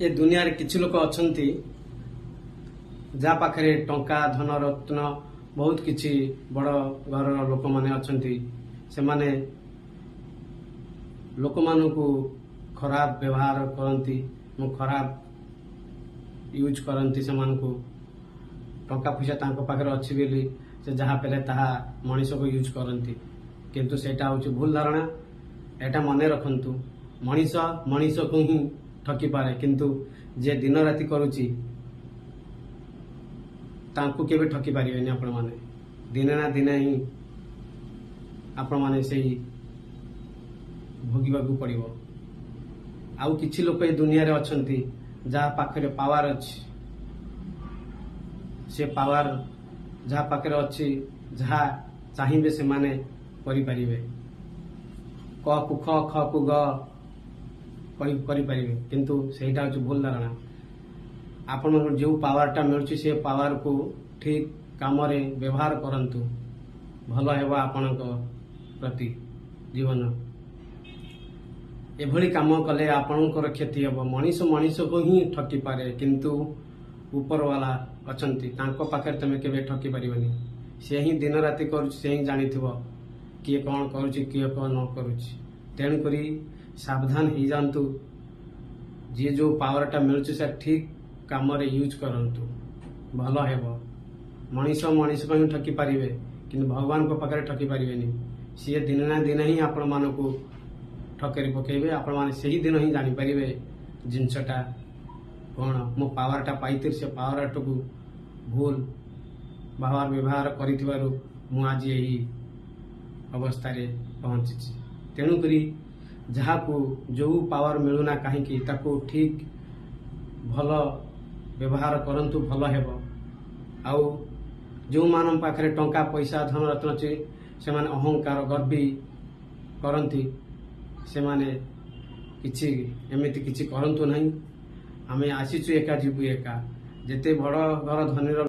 ए दुनिया रे किछि लोक अछंती जा पाखरे टंका धन रत्न बहुत किछि बड़ घर लोक माने अछंती से माने लोक मानकु खराब व्यवहार करंती खराब यूज करंती से मानकु टंका पैसा तांको पाखरे अछि बेली से जहा पेले ताहा मनीष को यूज करंती किंतु सेटा होछि भूल धारणा। एटा मने रखंतु मनीष मनीष को ही ठकी पारे किंतु जे दिन राति करूची तांको केबे ठकी पारिबेनी। आपण माने दिने ना दिने ही आपण माने सेही भोगिबाकू पड़िबो। आउ किछि लोक ए दुनिया रे अछंती जा पाखरे पावर अछि से पावर जहा पाखरे अछि जहा चाहिबे से माने करि परिबे क कु ख ख कु ग करि परिबे किंतु सेटा होछि भूल धारणा। आपण जो पावरटा मिलुछि से पावर को ठीक काम रे व्यवहार करंतु भल हेबा आपणक प्रति जीवन एभली काम कले आपणकर क्षति हेबो। मनीष मनीष को ही ठकी पारे किंतु ऊपर वाला अछंती तांको पाखरे तमे केबे ठकी परिबनी। से ही दिन राति करूछि से ही जानिथिबो किए कौन करूछि किए कौन न करूछि। तेणु करी सावधान हो जातु जी जो पावरटा मिलुछि से ठीक काम रे यूज करंतु भल हेबो। मनीष मनीष को ही ठकी पारिबे किंतु भगवान को पाखरे ठकी पारिबेनी। सी दिन ना दिन ही आपण मानकु ठकेरी पकेबे आपण माने सही दिन ही जानि परिबे जिनसटा कौन मो पावरटा पाइतिर से पावरटा को भूल भावार व्यवहार करिथिबारु मु आज यही अवस्था रे पहुंची। तेणु करी जहा को जो पावर मिलुना कहीं ताको ठीक भल व्यवहार करंतु भल हेबो। आउ जो मान पाखरे टंका पैसा धन रत्न अछि से माने अहंकार गर्वी करंती से माने किछि एमिति किछि करंतु नहीं। आमे आसीचु एका जीवु एका जेते बड़ घर धनीर